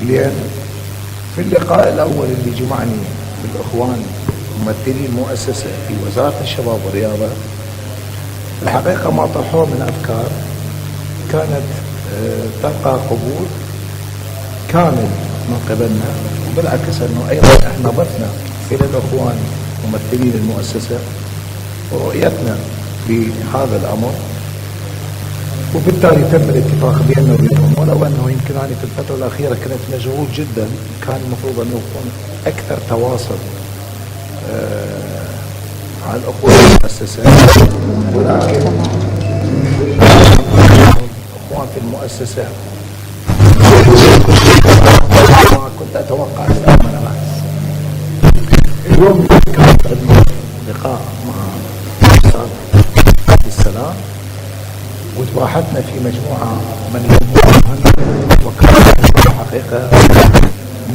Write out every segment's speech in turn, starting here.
لأن في اللقاء الأول اللي جمعني بالإخوان ممثلي المؤسسة في وزارة الشباب والرياضة، الحقيقة ما طرحوه من أفكار كانت تلقى قبول كامل من قبلنا، وبالعكس أنه أيضا احنا ضفنا إلى الإخوان ممثلين المؤسسة ورؤيتنا بهذا الأمر، وبالتالي تم الاتفاق بيننا وبينهم. ولو أنه يمكن أنا في الفترة الأخيرة كنت مشغول جدا، كان المفروض أنه يكون أكثر تواصل مع الأخوة المؤسسة، ولكن الأخوان في المؤسسة ما كنت أتوقع من اليوم كان عندنا لقاء مع الأستاذ عبد السلام، وتباحثنا في مجموعة من يهمهم، وكانت حقيقة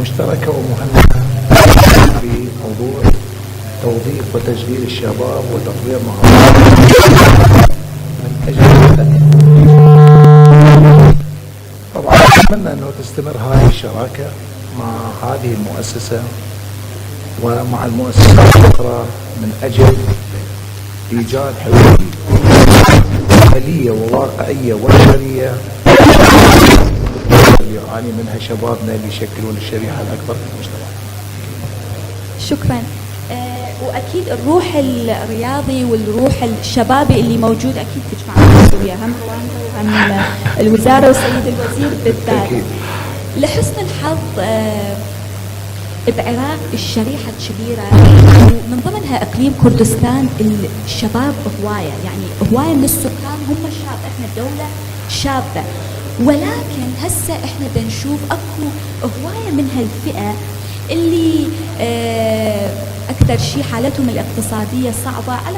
مشتركة ومهمة في موضوع توظيف وتشغيل الشباب وتطوير مهاراتهم من أجل طبعا أتمنى أنه تستمر هذه الشراكة مع هذه المؤسسة ومع المؤسسات الأخرى من أجل إيجاد حلول عملية وواقعية وبشرية يعاني منها شبابنا اللي يشكلون الشريحة الأكبر في المجتمع. شكرا. واكيد الروح الرياضي والروح الشبابي اللي موجود اكيد تجمعنا وياها عن الوزاره والسيد الوزير بالذات. لحسن الحظ بعراق الشريحه الكبيره ومن ضمنها اقليم كردستان الشباب هوايه، يعني هوايه من السكان هم شاب، احنا دوله شابه، ولكن هسه احنا بنشوف اكو هوايه من هالفئه اللي أكثر شيء حالتهم الاقتصادية صعبة، على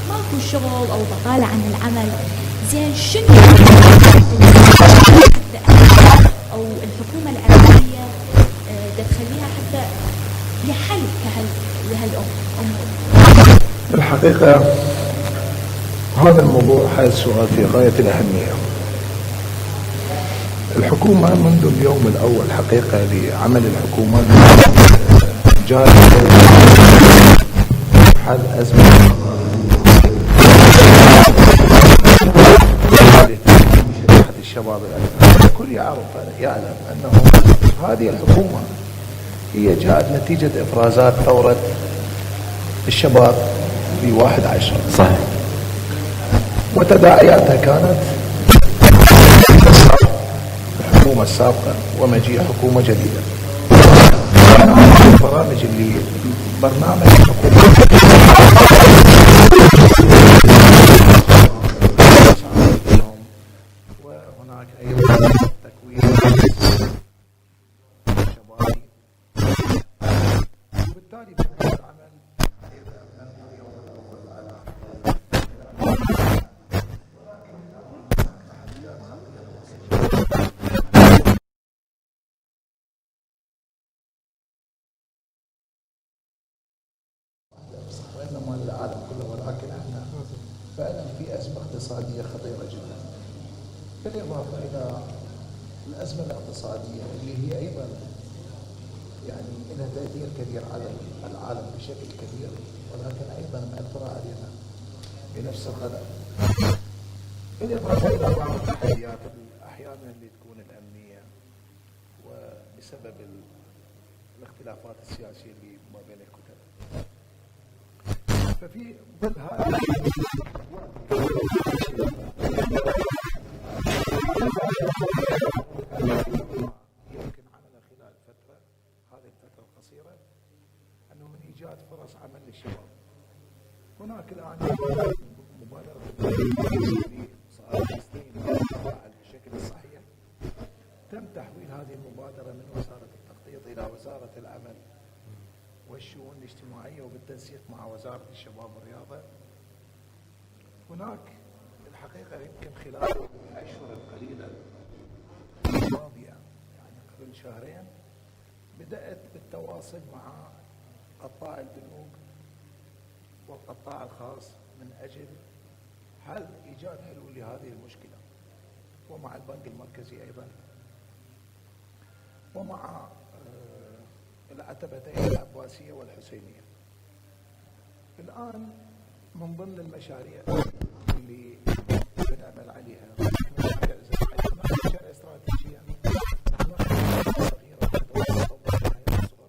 ماكو شغل أو بطالة عن العمل. زين شنو أو الحكومة العراقية تخليها حتى لحل لهالأمور؟ الحقيقة هذا الموضوع حيث سؤال في غاية الأهمية. الحكومة منذ اليوم الأول حقيقة لعمل الحكومة جاءت حل أزمة الشباب الأكثر. الكل يعلم أنه هذه الحكومة هي جاءت نتيجة إفرازات ثورة الشباب في 11 صحيح، وتداعياتها كانت الحكومة السابقة ومجيء حكومة جديدة. البرامج اللي برنامج الحكومة وهناك أيضا تكوين شبابي، وبالتالي العمل وإنما للعالم كله، ولكن احنا فعلا في أزمة اقتصادية خطيرة جدا، بالإضافة إلى الأزمة الاقتصادية اللي هي أيضا يعني لها تأثير كبير على العالم بشكل كبير، ولكن أيضا مأثرة علينا بنفس الغدر. بالإضافة إلى بعض التحديات أحيانا اللي تكون الأمنية وبسبب الاختلافات السياسية اللي ما بين الكتل. ففي ظل هذا يمكن عمله خلال هذه الفترة القصيرة أنه من إيجاد فرص عمل للشباب. هناك الآن مبادرة صار فلسطين بشكل صحيح، تم تحويل هذه المبادرة من وزارة التخطيط إلى وزارة العمل والشؤون الاجتماعية وبالتنسيق مع وزارة الشباب والرياضة. هناك الحقيقة يمكن خلال الأشهر القليلة الماضية، يعني قبل شهرين، بدأت بالتواصل مع قطاع البنوك والقطاع الخاص من أجل إيجاد حلول لهذه المشكلة. ومع البنك المركزي أيضا، ومع العتبتين العباسية والحسينية. الآن من ضمن المشاريع اللي بنعمل عليها مشاريع استراتيجية صغيرة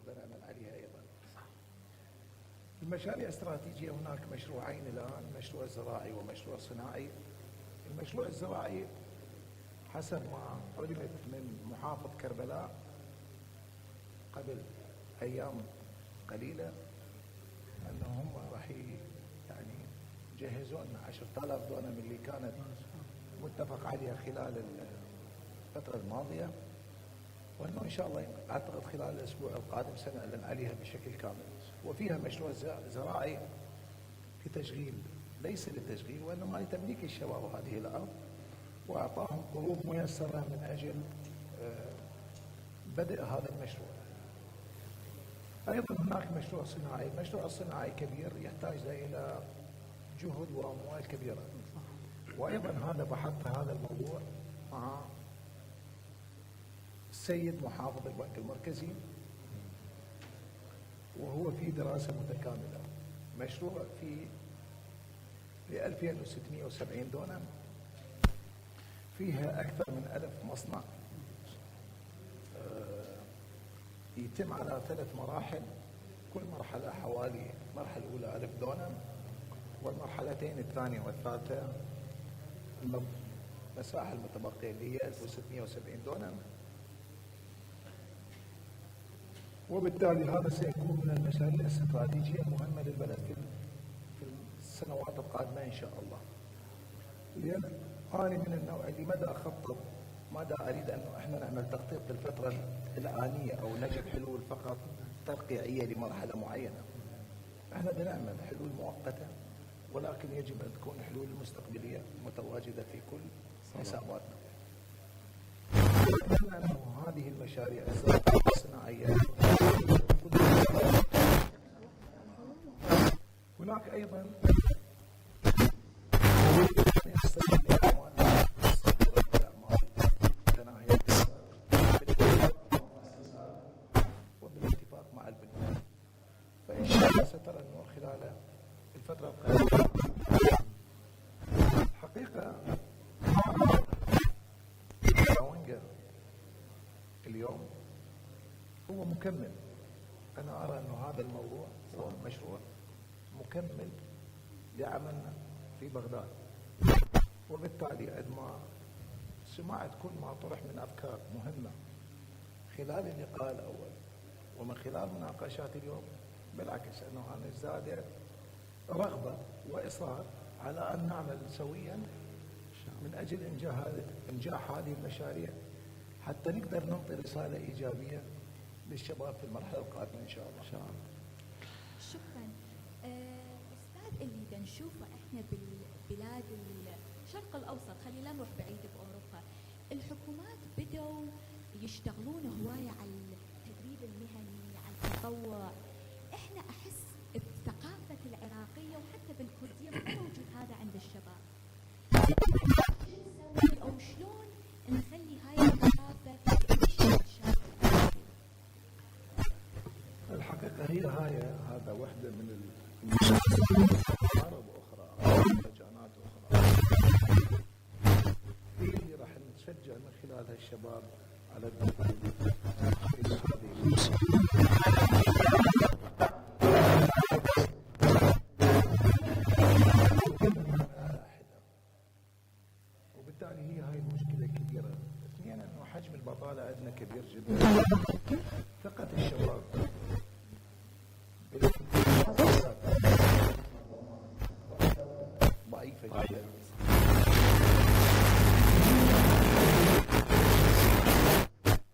بنعمل عليها أيضا. المشاريع الاستراتيجية هناك مشروعين الآن، مشروع زراعي ومشروع صناعي. المشروع الزراعي حسب ما علمت من محافظ كربلاء قبل أيام قليلة أنهم راح يعني يجهزون 10,000 دونم اللي كانت متفق عليها خلال الفترة الماضية، وأنه إن شاء الله أعتقد خلال الأسبوع القادم سنعلن عليها بشكل كامل. وفيها مشروع زراعي لتشغيل، ليس للتشغيل وإنما لتمليك الشباب هذه الأرض، وأعطاهم قروض ميسرة من أجل بدء هذا المشروع. أيضا هناك مشروع صناعي. المشروع الصناعي كبير يحتاج إلى جهد وأموال كبيرة، وأيضا هذا بحثت هذا الموضوع مع السيد محافظ البنك المركزي، وهو في دراسة متكاملة. مشروع في 2670 دونم، فيها أكثر من 1000 مصنع، يتم على 3 مراحل، كل مرحلة حوالي المرحلة الأولى 1000 دونم، والمرحلتين الثانية والثالثة المساحة المتبقية اللي هي 1670 دونم. وبالتالي هذا سيكون من المشاريع الاستراتيجية المهمة للبلد في السنوات القادمة إن شاء الله. لأن أنا من النوع اللي مدى أخطط، مدى أريد أنه إحنا نعمل تخطيط للفترة الآنية أو نجد حلول فقط ترقيعية لمرحلة معينة. إحنا بنعمل حلول مؤقتة، ولكن يجب أن تكون حلول مستقبلية متواجدة في كل حساباتنا. أتمنى أنه هذه المشاريع الصناعية. هناك أيضا وبالاتفاق مع البنوك، فإن شاء الله سترى النور خلال الفترة القادمة. الحقيقة اليوم هو مكمل. أنا أرى أنه هذا الموضوع هو مشروع مكمل لعملنا في بغداد، وبالتالي عندما سمعت كل ما طرح من أفكار مهمة خلال اللقاء الأول ومن خلال مناقشات اليوم، بالعكس أنه أنا زاد رغبة وإصرار على أن نعمل سويا من أجل إنجاح هذه المشاريع، حتى نقدر نعطي رسالة إيجابية للشباب في المرحلة القادمة إن شاء الله. إن شاء الله. شكرا. أستاذ، اللي بنشوفه إحنا بالبلاد الشرق الأوسط، خلينا نروح بعيد بأوروبا، الحكومات بدأوا يشتغلون هواية على التدريب المهني، على التطوع. إحنا أحس بالثقافة العراقية وحتى بالكردية ما موجود هذا عند الشباب. أو شلون نخلي هاي الثقافة تنتشر الشباب؟ الحقيقة هذا واحدة من عرب أخرى أو مهرجانات أخرى هي اللي راح نشجع من خلالها الشباب على الدخول إلى هذه المسابقة. وبالتالي هاي المشكلة كبيرة. اثنين، أنه حجم البطالة عندنا كبير جدا. ثقة الشباب ضعيفة جدا.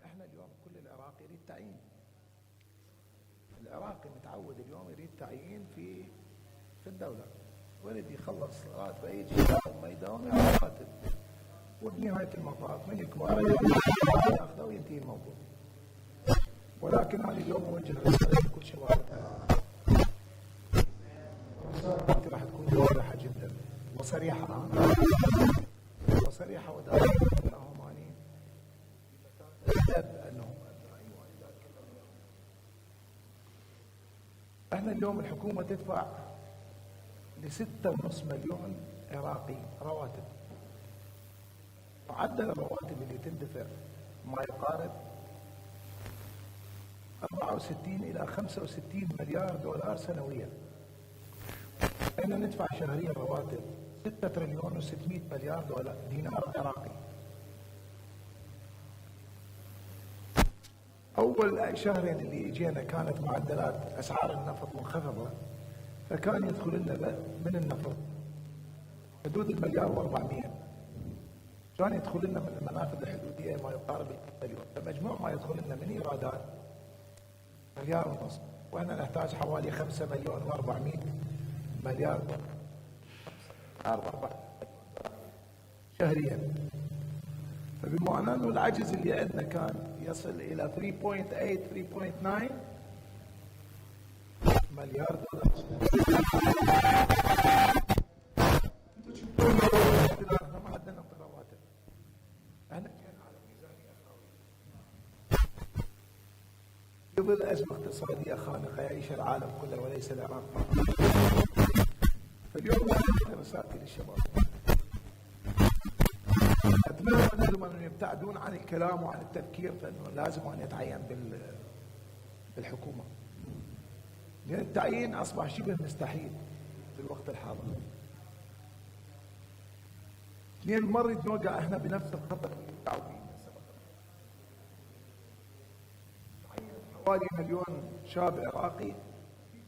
احنا اليوم كل العراق يريد تعيين. العراقي متعود اليوم يريد تعيين في الدولة، ولد يخلص راتبه يجي ما يداوم يقاتل، وبنهاية المطاف من يكبر ياخذه وينتهي الموضوع. ولكن أنا اليوم أوجه رسالة لكل شباب رسالتي راح تكون واضحة جدا وصريحة ودائما احنا اليوم الحكومة تدفع ل6.5 مليون عراقي رواتب. معدل الرواتب اللي تندفع ما يقارب 64 إلى 65 مليار دولار سنويا. احنا ندفع شهريا رواتب 6 تريليون و600 مليار دينار عراقي. أول شهرين اللي اجينا كانت معدلات أسعار النفط منخفضة، فكان يدخل لنا من النفط حدود المليار و400، كان يدخل لنا من المنافذ الحدودية ما يقارب المليون، فمجموع ما يدخل لنا من إيرادات 1.5 مليار، وإحنا نحتاج حوالي 5 مليون و400 مليار شهريا. فبما أنه العجز اللي عندنا كان يصل إلى 3.8 3.9 مليار دولار. احنا ما عندنا رواتب، احنا جينا على ميزانية خاوية في ظل أزمة اقتصادية خانقة يعيش العالم كله وليس العراق فقط. فاليوم أنا رسالتي للشباب، أتمنى منهم أن يبتعدون عن الكلام وعن التفكير فإنه لازم أن يتعين بالحكومة، لأن التعيين أصبح شبه مستحيل في الوقت الحاضر. اثنين، ما نريد نوقع احنا بنفس الخطر اللي وقعوا فيه حوالي 1 مليون شاب عراقي في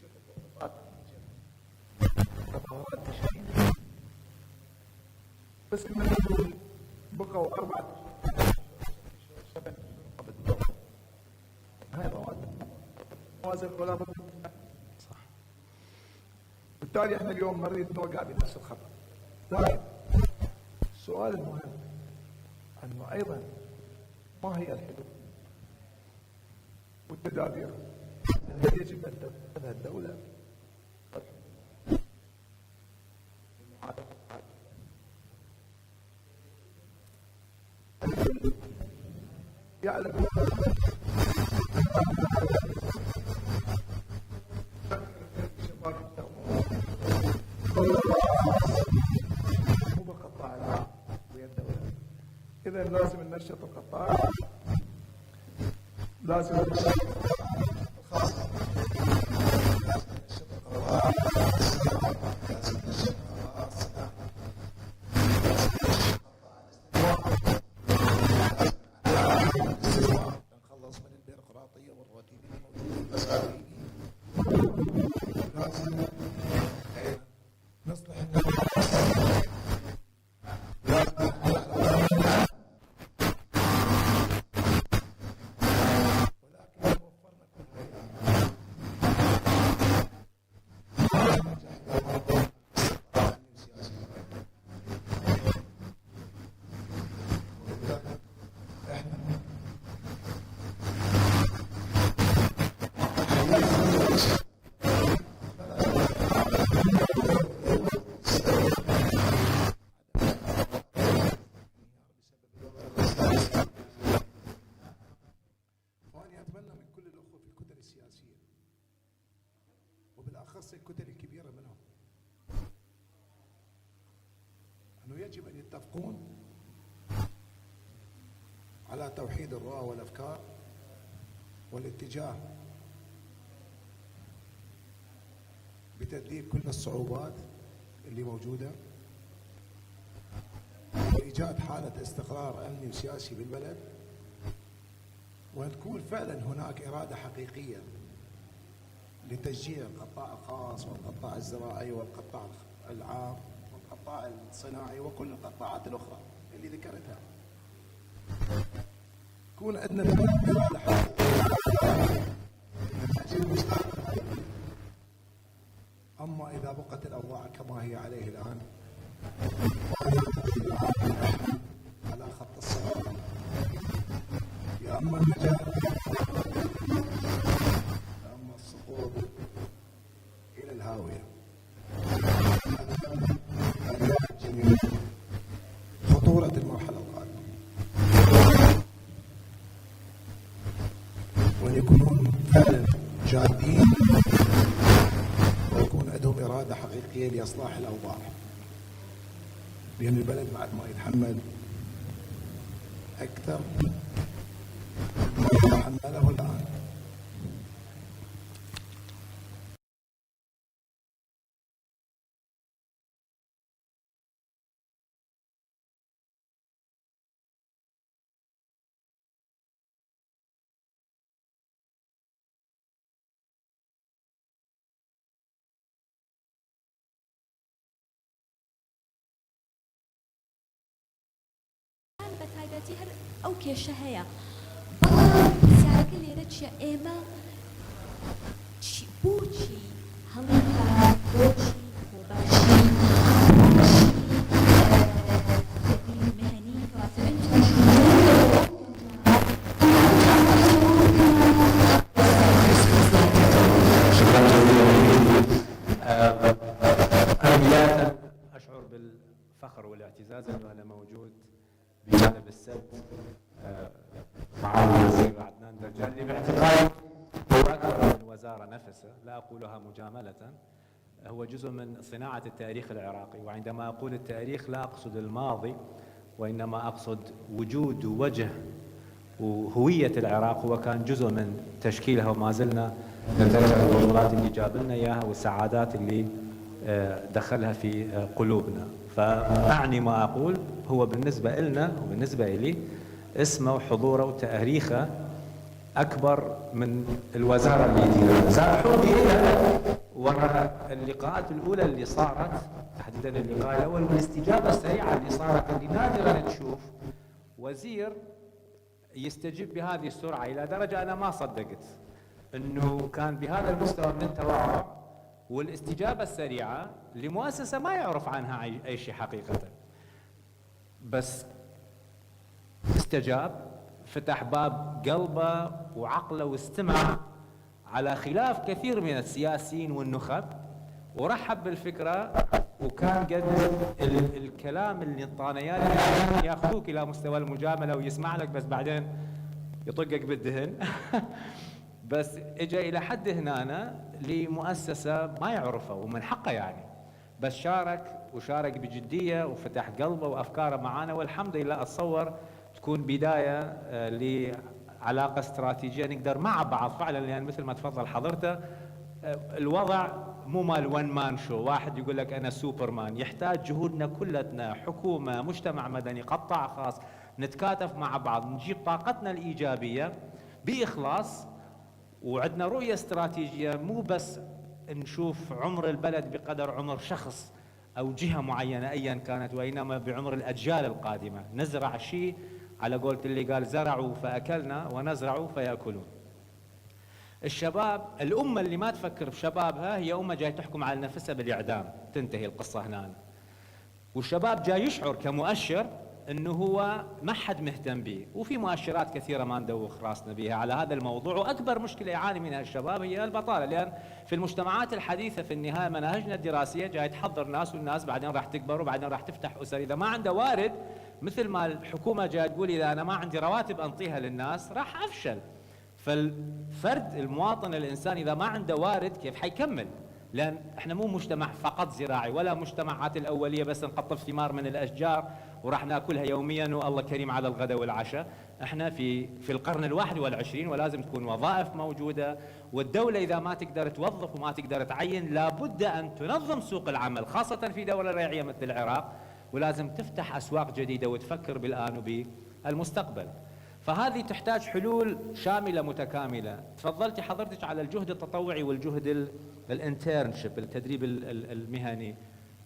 تظاهرات تشرين، بس كنا نقول بقوا 4 شباب قبل الدور. هاي رواتب موازن ولا ضد، صح. بالتالي احنا اليوم ما نريد نوقع بنفس الخطر. طيب السؤال المهم انه ايضا ما هي الحلول والتدابير التي يجب ان تتخذها الدوله يعلم إذا لازم ننشط القطاع، لازم ننشط الخاصة، نخلص من البيروقراطية والروتينية الموجودة، لازم نصلح وبالأخص الكتل الكبيرة منهم أنه يجب أن يتفقون على توحيد الرؤى والأفكار والاتجاه بتذليل كل الصعوبات اللي موجودة وإيجاد حالة استقرار أمني وسياسي بالبلد، وأن تكون فعلا هناك إرادة حقيقية لتشجيع القطاع الخاص والقطاع الزراعي والقطاع العام والقطاع الصناعي وكل القطاعات الأخرى اللي ذكرتها. يكون عندنا إرادة حقيقية. أما إذا بقت الأوضاع كما هي عليه الآن على خط الصراط، يا أما النجاة يا أما السقوط إلى الهاوية. خطورة المرحلة القادمة وأن يكونون فعلا جادين حقيقية لإصلاح الأوضاع، لأن البلد بعد ما يتحمل أكثر ما تحمله الآن. بەتایبەتی هەر ئەو کێشە هەیە، بەڵام پرسیارەکە لێرە چییە؟ ئێمە بۆچی هەڵی بۆچی خۆباشی مهنی شكرا جزيلا. أنا بداية أشعر بالفخر والاعتزاز أنه أنا موجود بجانب السد معالي الوزير عدنان درجاني، باعتقادي هو أكبر من الوزارة نفسها، لا أقولها مجاملة، هو جزء من صناعة التاريخ العراقي. وعندما أقول التاريخ لا أقصد الماضي، وإنما أقصد وجود ووجه وهوية العراق، هو كان جزء من تشكيلها وما زلنا نتذكر البطولات اللي جاب لنا إياها والسعادات اللي دخلها في قلوبنا. فأعني ما أقول هو بالنسبة لنا وبالنسبة إلي اسمه وحضوره وتاريخه أكبر من الوزارة اللي يديرها. سأحوذي إلى وراء اللقاءات الأولى اللي صارت، تحديدا اللقاء الأول والاستجابة السريعة اللي صارت، اللي نادرا تشوف وزير يستجيب بهذه السرعة، إلى درجة أنا ما صدقت أنه كان بهذا المستوى من التواضع والاستجابة السريعة لمؤسسة ما يعرف عنها أي شيء حقيقة، بس استجاب، فتح باب قلبه وعقله واستمع على خلاف كثير من السياسيين والنخب، ورحب بالفكرة، وكان قد الكلام اللي الطانيات ياخذوك إلى مستوى المجاملة ويسمع لك، بس بعدين يطقك بالدهن. بس اجى إلى حد هنا لمؤسسة ما يعرفه ومن حقه يعني، بس شارك بجدية وفتح قلبه وأفكاره معانا، والحمد لله أتصور تكون بداية لعلاقة استراتيجية نقدر مع بعض فعلا، لأن مثل ما تفضل حضرته الوضع مو مال وان مان شو، واحد يقول لك أنا سوبرمان، يحتاج جهودنا كلتنا، حكومة، مجتمع مدني، قطاع خاص، نتكاتف مع بعض، نجيب طاقتنا الإيجابية بإخلاص، وعندنا رؤية استراتيجية، مو بس نشوف عمر البلد بقدر عمر شخص أو جهة معينة أيا كانت، وإنما بعمر الأجيال القادمة. نزرع شيء على قولة اللي قال زرعوا فأكلنا ونزرعوا فيأكلون. الشباب، الأمة اللي ما تفكر بشبابها هي أمة جاي تحكم على نفسها بالإعدام، تنتهي القصة هنا. والشباب جاي يشعر كمؤشر انه هو ما حد مهتم به، وفي مؤشرات كثيره ما ندوخ راسنا بها على هذا الموضوع. واكبر مشكله يعاني منها الشباب هي البطاله، لان في المجتمعات الحديثه في النهايه مناهجنا الدراسيه جاي تحضر ناس، والناس بعدين راح تكبر وبعدين راح تفتح اسر، اذا ما عنده وارد مثل ما الحكومه جاي تقول اذا انا ما عندي رواتب انطيها للناس راح افشل. فالفرد المواطن الانسان اذا ما عنده وارد كيف حيكمل؟ لأن احنا مو مجتمع فقط زراعي، ولا مجتمعات الأولية بس نقطف ثمار من الأشجار وراح ناكلها يوميا والله كريم على الغداء والعشاء. احنا في القرن ال21 ولازم تكون وظائف موجودة، والدولة إذا ما تقدر توظف وما تقدر تعين لابد أن تنظم سوق العمل، خاصة في دولة ريعية مثل العراق، ولازم تفتح أسواق جديدة وتفكر بالآن وبالمستقبل. فهذه تحتاج حلول شاملة متكاملة. تفضلتي حضرتك على الجهد التطوعي والجهد الانترنشيب، التدريب المهني،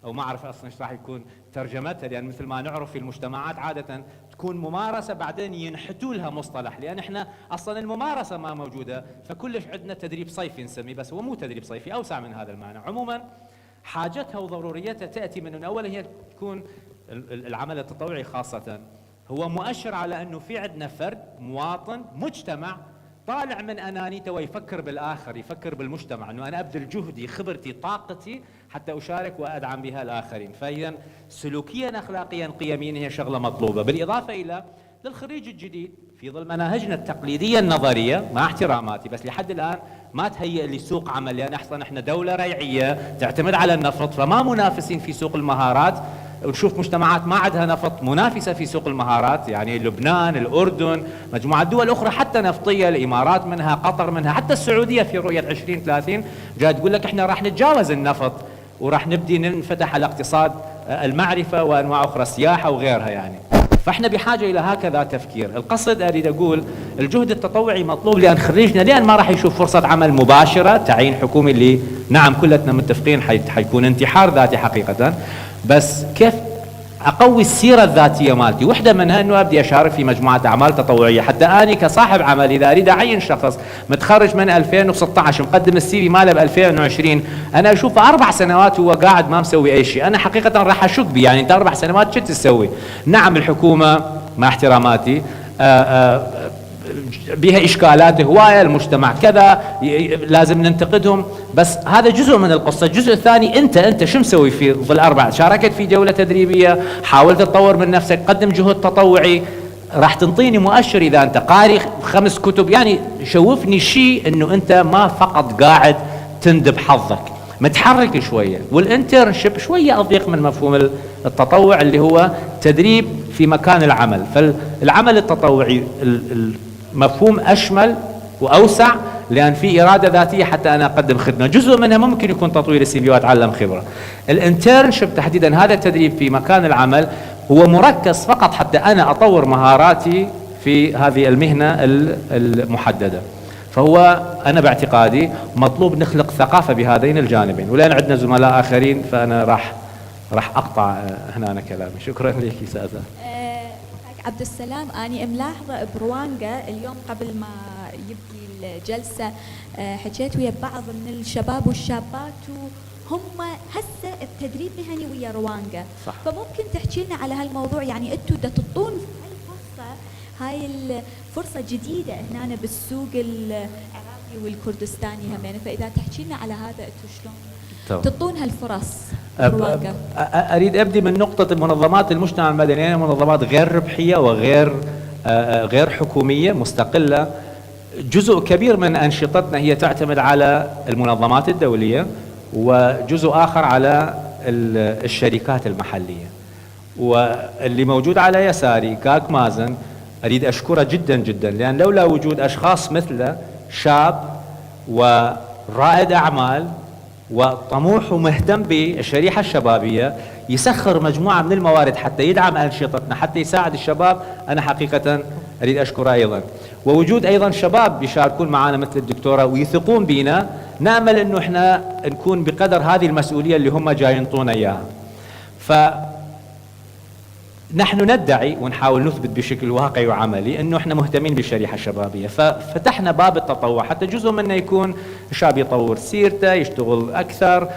أو ما أعرف أصلا إيش راح يكون ترجمتها، لأن مثل ما نعرف في المجتمعات عادة تكون ممارسة بعدين ينحتوا لها مصطلح، لأن إحنا أصلا الممارسة ما موجودة، فكلش عندنا تدريب صيفي نسميه، بس هو مو تدريب صيفي، أوسع من هذا المعنى. عموما حاجتها وضروريتها تأتي من أن أولا هي تكون العمل التطوعي خاصة هو مؤشر على أنه في عندنا فرد مواطن مجتمع طالع من أنانيته ويفكر بالآخر، يفكر بالمجتمع، أنه أنا أبذل جهدي، خبرتي، طاقتي حتى أشارك وأدعم بها الآخرين. فإذا سلوكيا أخلاقيا قيميا هي شغلة مطلوبة. بالإضافة إلى للخريج الجديد في ظل مناهجنا التقليديه النظريه، مع احتراماتي بس لحد الان ما تهيئ لي سوق عمل، لان اصلا احنا دوله ريعيه تعتمد على النفط، فما منافسين في سوق المهارات. ونشوف مجتمعات ما عندها نفط منافسه في سوق المهارات، يعني لبنان، الاردن، مجموعه دول اخرى حتى نفطيه، الامارات منها، قطر منها، حتى السعوديه في رؤيه 2030 جاء تقول لك احنا راح نتجاوز النفط وراح نبدي ننفتح على اقتصاد المعرفه وانواع اخرى، السياحه وغيرها يعني. فاحنا بحاجه الى هكذا تفكير. القصد اريد اقول الجهد التطوعي مطلوب، لان خريجنا لان ما راح يشوف فرصه عمل مباشره، تعيين حكومي اللي نعم كلنا متفقين حيكون انتحار ذاتي حقيقه، بس كيف اقوي السيره الذاتيه مالتي؟ وحده منها انه ابدي اشارك في مجموعه اعمال تطوعيه، حتى اني كصاحب عمل اذا اريد اعين شخص متخرج من 2016 مقدم السي في ماله ب 2020، انا اشوفه 4 سنوات هو قاعد ما مسوي اي شيء، انا حقيقه راح اشك به، يعني انت 4 سنوات شو تسوي؟ نعم الحكومه مع احتراماتي بها اشكالات هوايه، المجتمع كذا لازم ننتقدهم، بس هذا جزء من القصه. الجزء الثاني انت شو مسوي في ظل 4؟ شاركت في جوله تدريبيه، حاولت تطور من نفسك، قدم جهد تطوعي، راح تنطيني مؤشر اذا انت قاري 5 كتب، يعني شوفني شيء انه انت ما فقط قاعد تندب حظك، متحرك شويه. والانترنشيب شويه اضيق من مفهوم التطوع اللي هو تدريب في مكان العمل، فالعمل التطوعي مفهوم أشمل وأوسع، لأن في إرادة ذاتية حتى أنا أقدم خدمة، جزء منها ممكن يكون تطوير السي في وأتعلم خبرة. الانترنشيب تحديدا هذا التدريب في مكان العمل هو مركز فقط حتى أنا أطور مهاراتي في هذه المهنة المحددة. فهو أنا باعتقادي مطلوب نخلق ثقافة بهذين الجانبين، ولأن عندنا زملاء آخرين فأنا راح أقطع هنا كلامي. شكرا لك أستاذة. عبد السلام، أنا ملاحظة بروانجا اليوم قبل ما يبدي الجلسة حكيت ويا بعض من الشباب والشابات وهم هسه التدريب مهني ويا روانجا، صح. فممكن تحكي لنا على هالموضوع، يعني انتم دا تعطون هاي الفرصة جديدة هنا بالسوق العراقي والكردستاني همين، فإذا تحكي لنا على هذا انتم شلون تعطون هالفرص؟ أريد أبدي من نقطة المنظمات المجتمع المدني، يعني منظمات غير ربحية وغير غير حكومية مستقلة. جزء كبير من أنشطتنا هي تعتمد على المنظمات الدولية، وجزء آخر على الشركات المحلية. واللي موجود على يساري كاك مازن أريد أشكره جدا جدا، لأن لولا وجود أشخاص مثله شاب ورائد أعمال وطموح ومهتم بالشريحة الشبابية، يسخر مجموعة من الموارد حتى يدعم أنشطتنا، حتى يساعد الشباب، أنا حقيقة أريد أشكره أيضا. ووجود أيضا شباب يشاركون معنا مثل الدكتورة ويثقون بنا، نأمل أنه إحنا نكون بقدر هذه المسؤولية اللي هم جاي ينطونا إياها. نحن ندعي ونحاول نثبت بشكل واقعي وعملي انه احنا مهتمين بالشريحه الشبابيه، ففتحنا باب التطوع حتى جزء منه يكون الشاب يطور سيرته، يشتغل اكثر،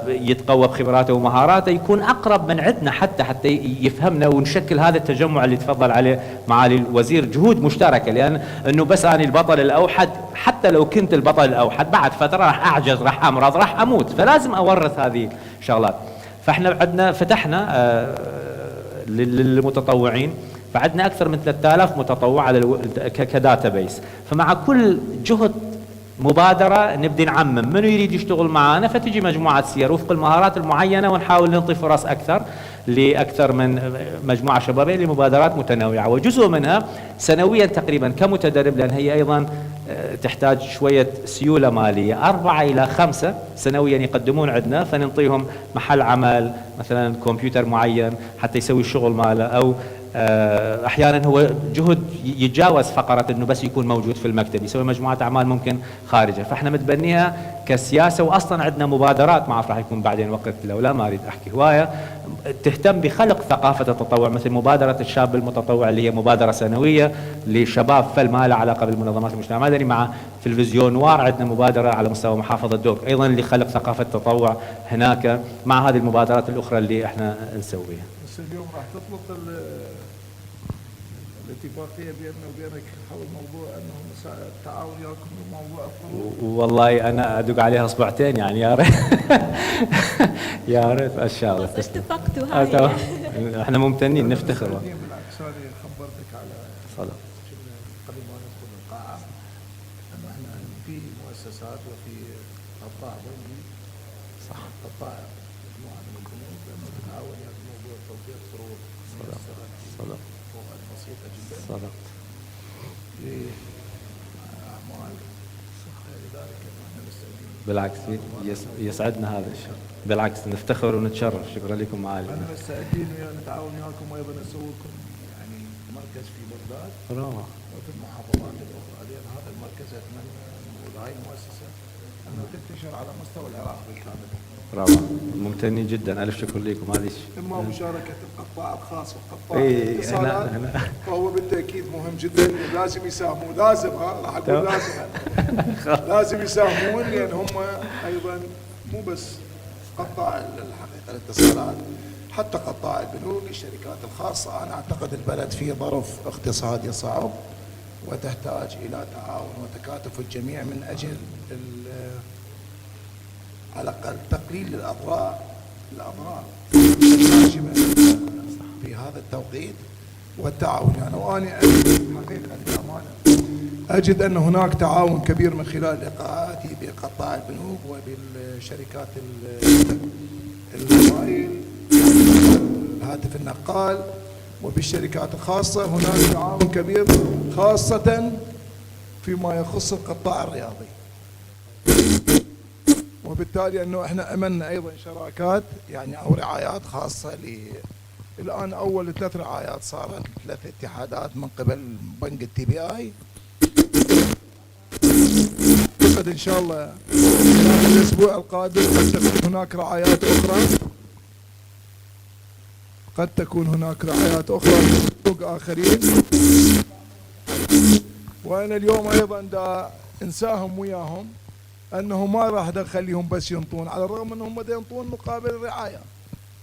يتقوى بخبراته ومهاراته، يكون اقرب من عندنا حتى يفهمنا، ونشكل هذا التجمع اللي تفضل عليه معالي الوزير، جهود مشتركه، لان انه بس انا البطل الاوحد، حتى لو كنت البطل الاوحد بعد فتره راح اعجز، راح امرض، راح اموت، فلازم اورث هذه الشغلات. فاحنا عندنا فتحنا للمتطوعين، فعندنا أكثر من 3000 متطوع على كداتا بيس، فمع كل جهد مبادرة نبدي نعمم منو يريد يشتغل معنا، فتجي مجموعة سير وفق المهارات المعينة، ونحاول نعطي فرص أكثر لأكثر من مجموعة شبابية لمبادرات متنوعة، وجزء منها سنويا تقريبا كمتدرب، لأن هي أيضا تحتاج شوية سيولة مالية، 4 إلى 5 سنويا يقدمون عندنا، فننطيهم محل عمل مثلا كمبيوتر معين حتى يسوي الشغل ماله، أو أحيانا هو جهد يتجاوز فقرة أنه بس يكون موجود في المكتب، يسوي مجموعة أعمال ممكن خارجة، فإحنا متبنيها كسياسة. وأصلا عندنا مبادرات، ما أعرف راح يكون بعدين وقت لو لا ما أريد أحكي هواية، تهتم بخلق ثقافة التطوع، مثل مبادرة الشاب المتطوع اللي هي مبادرة سنوية لشباب ما لها علاقة بالمنظمات المجتمع المدني، مع تلفزيون نوار عندنا مبادرة على مستوى محافظة دوك أيضا اللي خلق ثقافة التطوع هناك، مع هذه المبادرات الأخرى اللي إحنا نسويها. بس اليوم راح تطلق الاتفاقية بيننا وبينك حول موضوع أنه التعاون يكون موضوع والله أنا أدق عليها أصبعتين، يعني يا ريت يا ريت إن شاء الله. اتفقتوا هاي احنا ممتنين نفتخر. بالعكس هذه خبرتك على صدق. قبل ما ندخل القاعة أنه احنا في مؤسسات وفي قطاع بنكي صح قطاع مجموعة من البنوك لأنه تتعاون يعني في موضوع توفير قروض ميسرة فوائد بسيطة جدا صدقت لأعمال لذلك احنا مستعدين. بالعكس يسعدنا هذا الشيء، بالعكس نفتخر ونتشرف. شكرا لكم معالي. احنا مستعدين نتعاون وياكم وايضا نسوي لكم يعني مركز في بغداد روعة. وفي المحافظات الاخرى، لان هذا المركز اتمنى وهاي المؤسسه انه تنتشر على مستوى العراق بالكامل. روعة، ممتنين جدا، الف شكر لكم. معليش اما مشاركه القطاع الخاص والقطاع الاتصالات فهو بالتاكيد مهم جدا، لازم يساهمون، لازم راح اقول لازم لازم يساهمون، لان هم ايضا مو بس قطاع الحقيقه الاتصالات، حتى قطاع البنوك، الشركات الخاصه. انا اعتقد البلد في ظرف اقتصادي صعب وتحتاج الى تعاون وتكاتف الجميع من اجل على الاقل تقليل الاضرار الناشئه في هذا التوقيت والتعاون. يعني وانا حقيقه للامانه اجد ان هناك تعاون كبير من خلال لقاءاتي بقطاع البنوك وبالشركات الموبايل، الهاتف النقال، وبالشركات الخاصه. هناك تعاون كبير خاصه فيما يخص القطاع الرياضي، وبالتالي انه احنا امنا ايضا شراكات يعني او رعايات خاصه الان اول 3 رعايات صارت 3 اتحادات من قبل بنك التي بي اي. اعتقد ان شاء الله الاسبوع القادم قد تكون هناك رعايات اخرى، قد تكون هناك رعايات اخرى من اخرين. وانا اليوم ايضا دا نساهم وياهم انه ما راح نخليهم بس ينطون، على الرغم انهم دا ينطون مقابل الرعايه،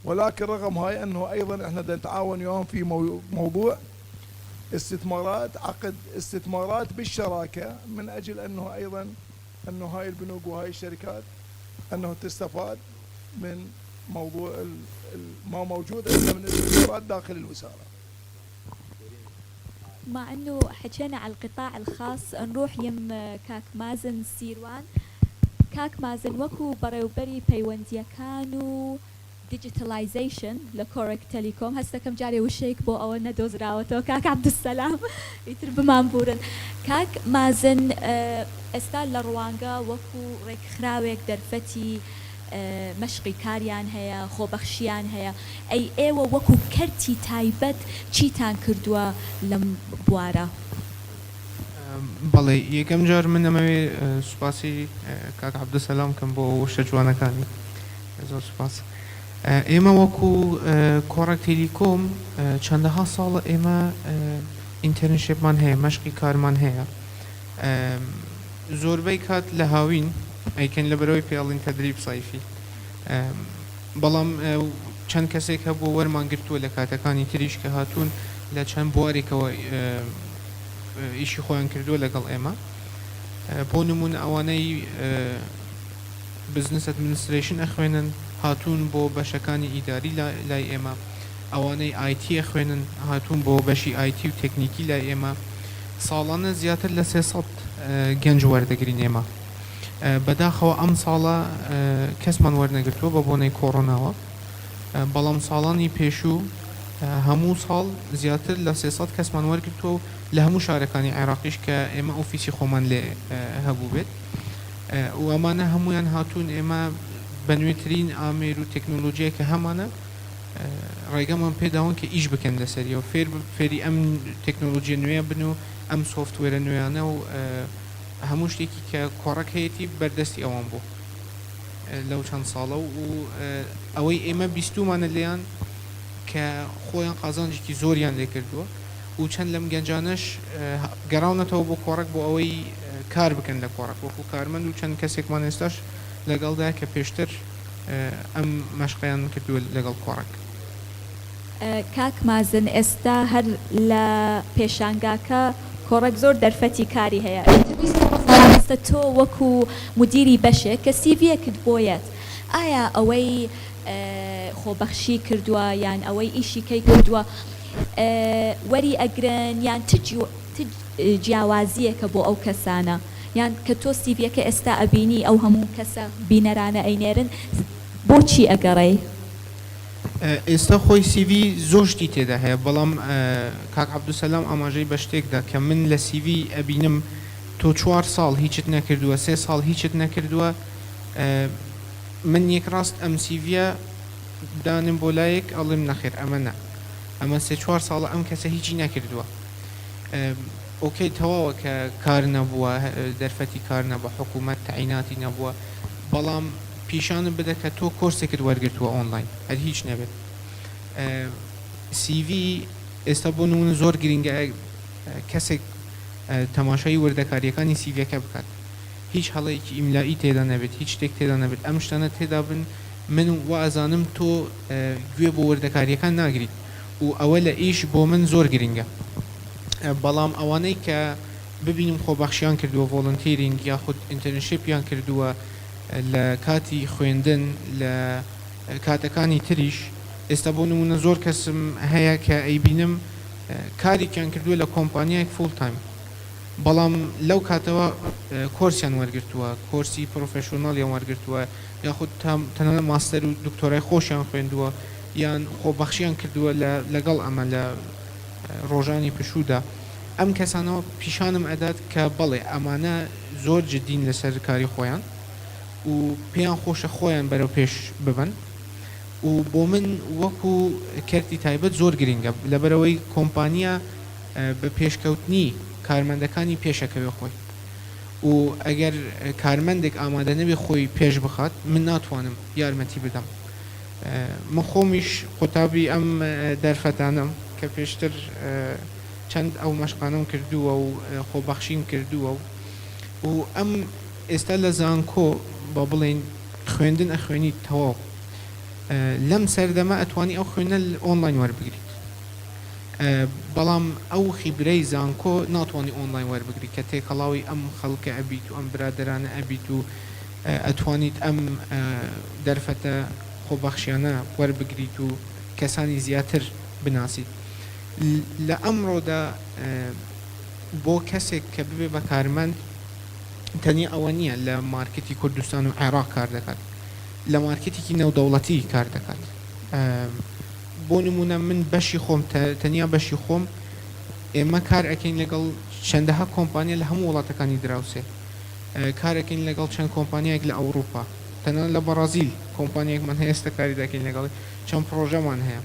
ولكن رغم هاي انه ايضا احنا دا نتعاون وياهم في موضوع استثمارات، عقد استثمارات بالشراكه، من اجل انه ايضا انه هاي البنوك وهاي الشركات انه تستفاد من موضوع ما موجود عندنا من استثمارات داخل الوزاره. مع انه حكينا على القطاع الخاص، نروح يم كاك مازن سيروان. كاك مازن وكو بريوبري بيونديا كانوا ديجيتاليزيشن لكورك تيليكوم هسه كم جاري وشيك بو او ندوز راوتو كاك عبد السلام يترب مامبورن كاك مازن استال لروانغا وكو ريك خراويك درفتي مشقي كاريان هيا خوبخشيان هيا اي ايوه وكو كرتي تايبت چیتان کردوا لم بوارا. بەڵێ یەکەم جار من ئەمەوێ سوپاسی کاک عەبدولسەلام کەم بۆ وشە جوانەکانی، زۆر سوپاس. ئێمە وەکو کۆڕەک تێلیکۆم چەندەها ساڵە ئێمە ئینتەرنشێپمان هەیە، مەشقی کارمان هەیە، زۆربەی کات لە هاوین ئەیکەن لە بەرەوەی پێڵین تەدریب سایفی، بەڵام چەند کەسێک هەبوو وەرمان گرتووە لە کاتەکانی تریش کە هاتوون لە چەند بوارێکەوە ئیشی خۆیان کردووە لەگەڵ ئێمە. بۆ نمونە ئەوانەی بزنس ئەدمینستریشن ئەخوێنن هاتوون بۆ بەشەکانی ئیداری لای ئێمە، ئەوانەی ئایتی ئەخوێنن هاتوون بۆ بەشی ئایتی و تەکنیکی لای ئێمە. ساڵانە زیاتر لە 300 گەنج وەردەگرین ئێمە. بەداخەوە ئەم ساڵە کەسمان وەرنەگرتووە بە بۆنەی کۆڕۆناوە، بەڵام ساڵانی پێشوو هەموو ساڵ زیاتر لە 300 کەسمان وەرگرتووە و لە هەموو شارەکانی عێراقیش کە ئێمە ئۆفیسی خۆمان لێ هەبوو بێت، و ئەمانە هەمویان هاتوون ئێمە بە نوێترین ئامێر و تەکنۆلۆژیە کە هەمانە ڕێگەمان پێداون کە ئیش بکەن لەسەریەوە، فێری ئەم تەکنۆلۆژیە نوێ بن و ئەم سۆفتوێرە نوێیانە و هەموو شتێکی کە کۆڕەک هەیەی بەردەستی ئەوان بوو لەو چەند ساڵە و ئەوەی ئێمە بیستومانە لێیان کە خۆیان قازانجێکی زۆریان لێ کردووە و چەند لەم گەنجانەش گەڕاونەتەوە بۆ کۆڕەک بۆ ئەوەی کار بکەن لە کۆڕەک وەکو کارمەند و چەند کەسێکمان ئێستاش لەگەڵدا کە پێشتر ئەم مەشقیان کردووە لەگەڵ کۆڕەک. کاک مازن ئێستا هەر لە پێشانگاکە کۆڕەک زۆر دەرفەتی کاری هەیە، ئێستا تۆ وەکو مدیری بەشێک کە سیڤیەکت بۆیەت، ئایا ئەوەی خۆبەخشی کردووە یان ئەوەی ئیشی کەی کردووە وەری ئەگرن یان ت کاتە جیاوازیەکە بۆ ئەو کەسانە یان کە تۆ سیڤیەکە ئێستا ئەبینی ئەو هەموو کەسە بینەرانە ئەینێرن بۆچی ئەگەڕێی؟ ئێستا خۆی CV زۆر شتی تێدا هەیە بەڵام کاک عەبدولسەلام ئاماژەی بە شتێکدا کە من لە CV ئەبینم تۆ 4 ساڵ هیچت نەکردووە 3 ساڵ هیچت نەکردووە من یەک ڕاست ئەم سیڤە دانم بۆ لایەک ئەڵێم نەخێر ئەمە نە ئەمە 3-4 ساڵە ئەم کەسە هیچی نەکردووە ئۆکەی تەواوە کە کار نەبووە دەرفەتی کار نەبووە حکوومەت تەعیناتی نەبووە بەڵام پیشانم بدە کە تۆ کۆرسێکت وەرگرتووە ئۆنلاین هەر هیچ نەبێت CV ئێستا بۆ نمونە زۆر گرنگە کەسێک تەماشای وردەکاریەکانی سیڤەکە بکات هیچ هەڵەیەکی ئیملایی تێدا نەبێت هیچ شتێک تێدا نەبێت ئەم شتانە تێدا بن من وازانم تۆ گوێ بۆ وردەکاریەکان ناگریت و ئەوە لە ئیش بۆ من زۆر گرنگە بەڵام ئەوانەی کە ببینم خۆبەخشیان کردووە ڤۆڵنتیرینگ یاخود ئینتەرنشیپیان کردووە لە کاتی خوێندن لە کاتەکانی تریش ئێستا بۆ نمونە زۆر کەسم هەیە کە ئەیبینم کارێکیان کردووە لە کۆمپانیایەک فول تایم بەڵام لەو کاتەوە کۆرسیان وەرگرتووە کۆرسی پرۆفێشۆناڵیان وەرگرتووە یاخود تەنانەت ماستەر و دکتۆرای خۆشیان خوێندووە یان خۆبەخشیان کردووە لەگەڵ ئەمە لە ڕۆژانی پشوودا ئەم کەسانەوە پیشانم ئەدات کە بەڵێ ئەمانە زۆر جدین لەسەر کاری خۆیان و پێیان خۆشە خۆیان بەرەو پێش ببن و بۆ من وەکو کەرتی تایبەت زۆر گرنگە لەبەرەوەی کۆمپانیا بە پێشکەوتنی کارمەندەکانی پێشەکەوێ خۆی و ئەگەر کارمەندێک ئامادە نەبێ خۆی پێش بخات من ناتوانم یارمەتی بدەم من خۆمیش قوتابی ئەم دەرفەتانم کە پێشتر چەند ئەو مەشقانەم کردووە و خۆبەخشیم کردووە و ئەم ئێستا لە زانکۆ بە بڵێن خوێندن ئەخوێنیت تەواو لەم سەردەما ئەتوانی ئەو خوێنە ئۆنلاین وەربگریت بەڵام ئەو خیبرەی زانکۆ ناتوانانی ئۆنلاین وەربگریت کە تێکەڵاوی ئەم خەڵکە ئەبیت و ئەم برادرانە ئەبیت و ئەتوانیت ئەم دەرفەتە خۆبەخشیانە وەربگریت و کەسانی زیاتر بناسیت لە ئەمڕۆدا بۆ کەسێک کە ببێ بە کارمەند تەنیا ئەوە نییە لە مارکتی کوردستان و عێراق کار دەکات لە مارکتێکی نێودەوڵەتی کار دەکات بۆ نمونە من بەشی خۆم تەنیا بەشی خۆم ئێمە کار ئەکەین لەگەڵ چەندەها کۆمپانیا لە هەموو وڵاتەکانی دراوسێ کارەکەین لەگەڵ چەند کۆمپانیایەک لە ئەوروپا تەنانەت لە بەرازیل کۆمپانیایەکمان هەیە ئێستا کاری دەکەین لەگەڵ چەند پرۆژەمان هەیە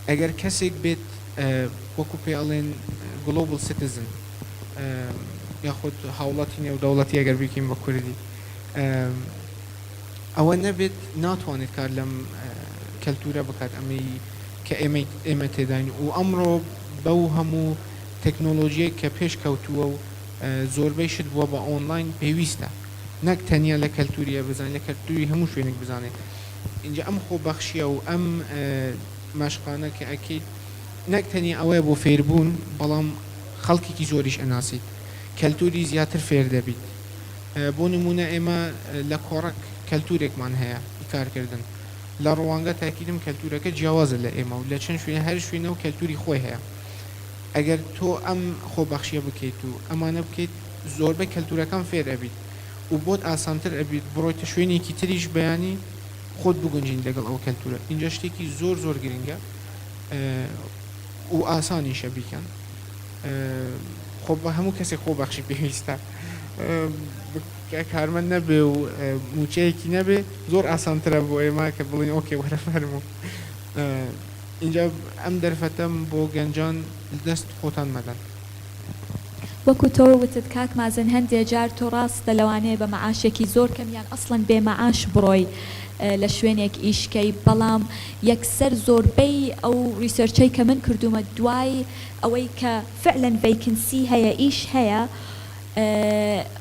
ئەگەر کەسێک بێت وەکو پێڵێن گلۆبل سیتیزن یاخود هاوڵاتی نێودەوڵەتی ئەگەر بکەین بە کوردی ئەوە نەبێت ناتوانێت کار لەم کەلتورە بکات ئەمەی کە ئێمە تێداین و ئەمڕۆ بەو هەموو تەکنۆلۆژیەک کە پێش کەوتووە و زۆربەی شت بووە بە ئۆنلاین پێویستە نەک تەنیا لە کەلتوریە بزانێت لە کەلتوری هەموو شوێنێک بزانێت اینجا ئەم خۆبەخشیە و ئەم مەشقانە کە ئەکەیت نەک تەنیا ئەوەیە بۆ فێربوون بەڵام خەڵکێکی زۆریش ئەناسیت کەلتوری زیاتر فێر دەبیت بۆ نمونە ئێمە لە کۆڕک کەلتورێکمان هەیە کارکردن لە ڕوانگە تاکیدم کەلتورەکە جیاوازە لە ئێمە و لە چەند شوێنە هەر شوێنە و کەلتوری خۆی هەیە ئەگەر تۆ ئەم خۆبەخشیە بکەیت و ئەمانە بکەیت زۆربەی کەلتورەکان فێر ئەبیت و بۆت ئاسانتر ئەبیت بڕۆیتە شوێنێکی تریش بەیانی خۆت بگونجین لەگەڵ ئەو کەلتورە اینجا شتێکی زۆر زۆر گرنگە و ئاسانیشە بیکەن خۆ بە هەموو کەسێک خۆبەخشی پێویستە کارمەند نەبێ و موچەیەکی نەبێ زۆر ئاسانترە بۆ ئێمە کە بڵین ئۆکێ وەرە فەرموو اینجا ئەم دەرفەتەم بۆ گەنجان دەست خۆتان مەدەن وەکو تۆ وتت کاک مازن هەندێک جار تۆ ڕاستە لەوانەیە بە مەعاشێکی زۆر کەمیان ئەسڵەن بێ مەعاش بڕۆی لە شوێنێک ئیشکەی بەڵام یەکسەر زۆربەی ئەو ریسەرچەی کە من کردومە دوای ئەوەی کە فعلەن ڤەیکنسی هەیە ئیش هەیە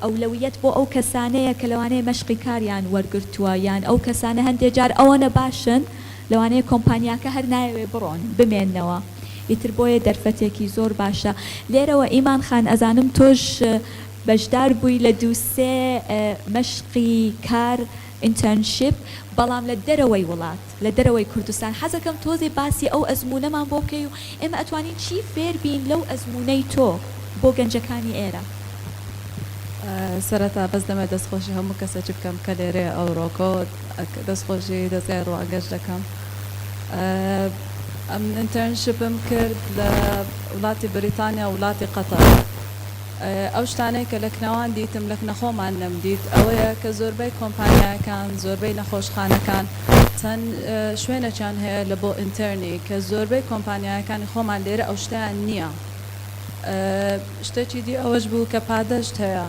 ئەولەویەت بۆ ئەو کەسانەیە کە لەوانەیە مەشقی کاریان وەرگرتووە یان ئەو کەسانە هەندێک جار ئەوەنە باشن لەوانەیە کۆمپانیاکە هەر نایەوێ بڕۆن بمێننەوە ئیتر بۆیە دەرفەتێکی زۆر باشە لێرەوە ئیمان خان ئەزانم تۆش بەشدار بووی لە دووسێ مەشقی کار ئینتەرنشیپ بەڵام لە دەرەوەی وڵات لە دەرەوەی کوردستان حەزەکەم تۆزێ باسی ئەو ئەزمونەمان بۆ بکەی و ئێمە ئەتوانین چی فێر بین لەو ئەزمونەی تۆ بۆ گەنجەکانی ئێرە. سەرەتا بەس دەمە دەستخۆشی هەموو کەسێکی بکەم کە لێرێ ئەوڕۆکۆ دەستخۆشی دەستگای ڕواگەشت دەکەم. ئەم ئینتەرنشیپم کرد لە وڵاتی بریتانیا و وڵاتی قەتەر. ئەو شتانەی کە لە کنەوان دیتم لە کنەخۆمان نەمدیت ئەوەیە کە زۆربەی کۆمپانیاکان زۆربەی نەخۆشخانەکان چەند شوێنەچیان هەیە لە بۆ ئینتەرنی کە زۆربەی کۆمپانیاکانی خۆمان لێرە ئەو شتیان نییە. شتێکی دی ئەوەش بوو کە پادەشت هەیە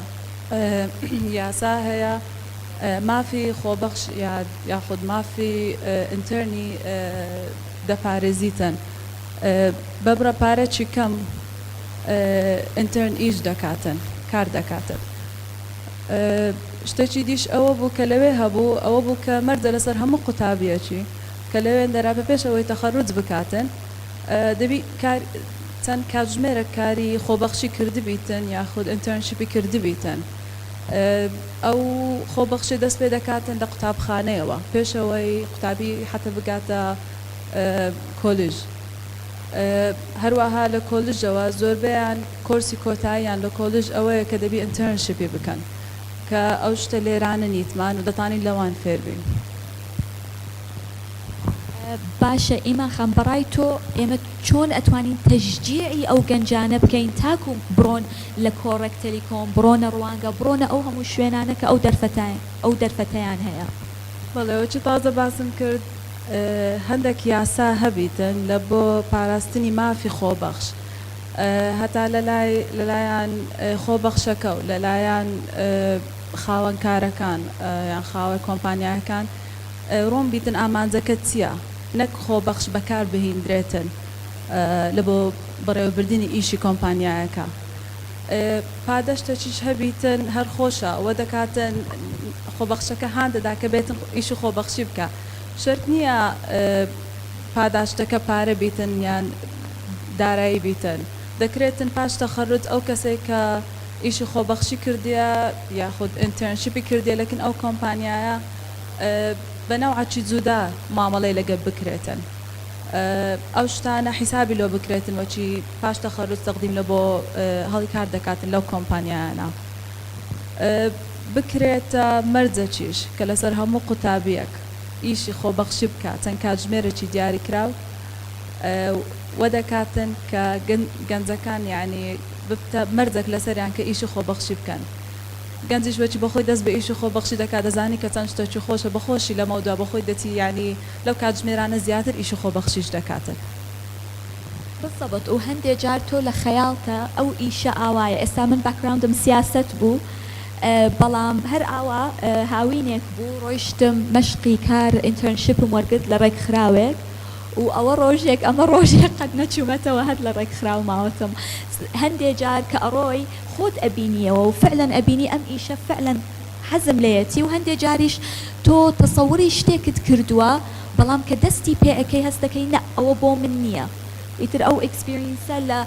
یاسا هەیە مافی خۆبەخش یاخود مافی ئینتەرنی دەپارێزیتن بەبرە پارەی کەم ئینتەرن ئیش دەکاتن کار دەکاتن. شتێکی دیش ئەوە بوو کە لەوێ هەبوو ئەوە بوو کە مەردە لەسەر هەموو قوتابیەکی کە لەوێن دەرا بە پێشەوەی تەخەڕوج بکاتن دەبی چەند کاتژمێرە کاری خۆبەخشی کردبیتن یاخود ئینتەرنشیپی کردبیتن. ئەو خۆبەخشی دەست پێ دەکاتن لە قوتابخانەیەوە پێشەوەی قوتابی حتە بگاتە کۆلیژ. هەروەها لە کۆلیژەوە زۆربیان کۆرسی کۆتاییان لە کۆلیژ ئەوەیە کە دەبی ئینتەرنشیپی بکەن کە ئەو شتە لێرانە نیتمان و دەتانی لەوان فێربین. باشە ئیمان خەم بەڕای تۆ ئێمە چۆن ئەتوانین تەشجیعی ئەو گەنجانە بکەین تاکو بڕۆن لە کۆڕێک تەلیکۆم بڕۆنە ڕوانگە بڕۆنە ئەو هەموو شوێنانە کە ئەو دەرفەتەیان هەیە. بەڵێوەچی تازە باسم کرد هەندێک یاسا هەبیتن لە بۆ پاراستنی مافی خۆبەخش هەتا لەلایەن خۆبەخشەکە و لەلایەن خاوەنکارەکان یان خاوە کۆمپانیاکان ڕۆم بیتن ئامانجەکە چییە نەک خۆبەخش بەکار بهێنرێتن لە بۆ بەڕێوەبردننی ئیشی کۆمپانیایەکە. پادەشتەکیش هەبیتن هەر خۆشە ئەوە دەکاتن خۆبەخشەکە هاان دەدا کە بێتن ئیشی خۆبەخشی بکە. شرت نییە پاداشتەکە پارە بیتن یان دارایی بیتن دەکرێتن پاش تەخەڕوج ئەو کەسێک کە ئیشی خۆبەخشی کردیە یاخود ئینتەرنشیپی کردیە لەکن ئەو کۆمپانیایە بەنەوعی جودا مامەڵەی لەگە بکرێتن. ئەو شتانە حیسابی لۆ بکرێتن وەچی پاش تەخەڕوج تەقدیم لە بۆ هەڵی کار دەکاتن لەو کۆمپانیایانە. بکرێتە مەرجەکیش کە لەسەر هەموو قوتابیەک ئیشی خۆبەخشی بکات چەند کاتژمێرەی دیاری کراو وە دەکاتن کە گەنجەکان یعنی مەرجێک لەسەریان کە ئیشی خۆبەخشی بکەن. گەنجیش وەچی بەخۆی دەست بە ئیشی خۆبەخشی دەکات دەزانی کە چەند شتێکی خۆشە بەخۆشی لە مەودا بەخۆی دەتی یعنی لەو کاتژمێرانە زیاتر ئیشی خۆبەخشیش دەکاتن. بالضبط و هەندێک جار تۆ لە خەیاڵتە ئەو ئیشە ئاوایە ئێستا من باکراوندم سیاست بوو بەڵام هەر ئاوا هاوینێک بوو ڕۆیشتم مەشقی کار ئینتەرنشیپم وەرگرت لە ڕێک خراوێک و ئەوە ڕۆژێک ئەمە ڕۆژێک قەت نەچوومەتەوە هەر لە ڕێک خراو ماوەتم. هەندێک جار کە ئەڕۆی خۆت ئەبینیەوە و فعلەن ئەبینی ئەم ئیشە فعلەن حەزم لێتی و هەندێک جاریش تۆ تەسەووری شتێکت کردووە بەڵام کە دەستی پێ ئەەکەی هەست دەکەی نە ئەوە بۆ من نییە. ئیتر ئەو ئەکسپیرینسە لە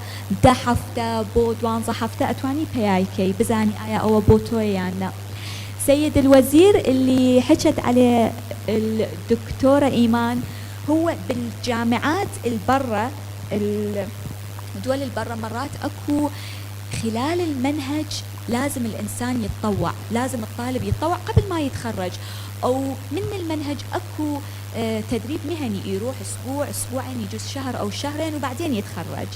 10 هەفتە بۆ 12 هەفتە ئەتوانی پێیکەی بزانی ئایا ئەوە بۆ تۆی یان نە. سيد الوزير اللي حكت عليه الدكتورة إيمان هو بالجامعات البرة الدول البرة مرات أكو خلال المنهج لازم الإنسان يتطوع لازم الطالب يتطوع قبل ما يتخرج أو من المنهج أكو تدريب مهني يروح أسبوع أسبوعين يجوز شهر أو شهرين وبعدين يتخرج.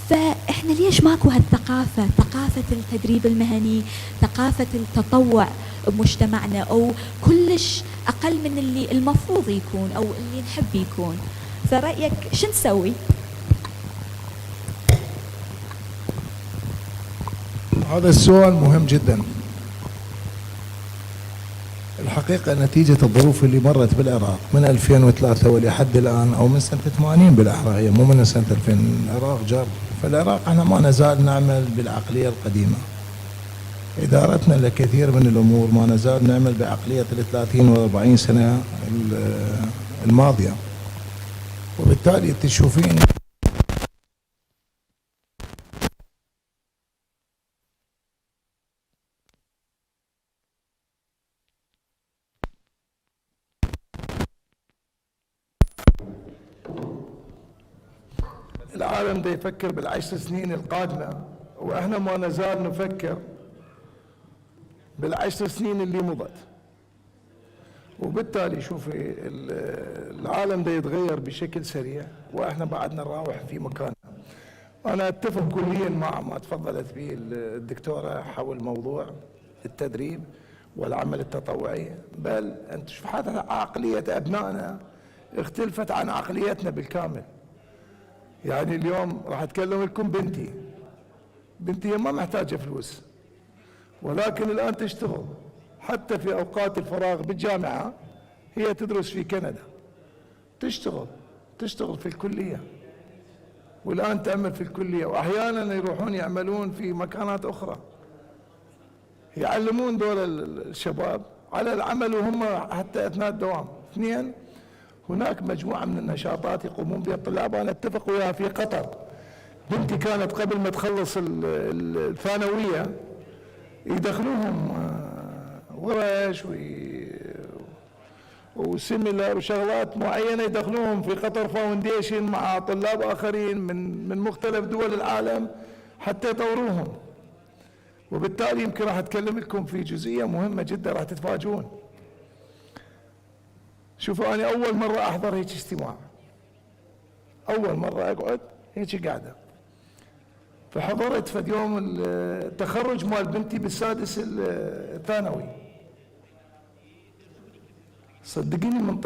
فإحنا ليش ماكو هالثقافة ثقافة التدريب المهني ثقافة التطوع بمجتمعنا أو كلش أقل من اللي المفروض يكون أو اللي نحب يكون. فرأيك شو نسوي؟ هذا السؤال مهم جدا. الحقيقة نتيجة الظروف اللي مرت بالعراق من 2003 ولحد الآن أو من سنة 80 بالأحرى هي مو من سنة 2000 العراق جار. فالعراق احنا ما نزال نعمل بالعقلية القديمة. إدارتنا لكثير من الأمور ما نزال نعمل بعقلية 30 و40 سنة الماضية. وبالتالي تشوفين العالم دا يفكر بالعشر سنين القادمة واحنا ما نزال نفكر بالعشر سنين اللي مضت، وبالتالي شوفي العالم ده يتغير بشكل سريع واحنا بعدنا نراوح في مكاننا. انا اتفق كليا مع ما تفضلت به الدكتوره حول موضوع التدريب والعمل التطوعي، بل انت شوف حتى عقليه ابنائنا اختلفت عن عقليتنا بالكامل. يعني اليوم راح اتكلم لكم بنتي هي ما محتاجه فلوس، ولكن الان تشتغل حتى في اوقات الفراغ بالجامعه. هي تدرس في كندا، تشتغل في الكليه، والان تعمل في الكليه، واحيانا يروحون يعملون في مكانات اخرى، يعلمون دول الشباب على العمل وهم حتى اثناء الدوام. اثنين، هناك مجموعه من النشاطات يقومون بها الطلاب. انا اتفق وياها في قطر. بنتي كانت قبل ما تخلص الثانويه يدخلوهم ورش وسيميلر وشغلات معينه، يدخلوهم في قطر فاونديشن مع طلاب اخرين من مختلف دول العالم حتى يطوروهم. وبالتالي يمكن راح اتكلم لكم في جزئيه مهمه جدا راح تتفاجئون. شوفوا، انا اول مره احضر هيك اجتماع، اول مره اقعد هيك قاعده، فحضرت في يوم التخرج مال بنتي بالسادس الثانوي. صدقيني من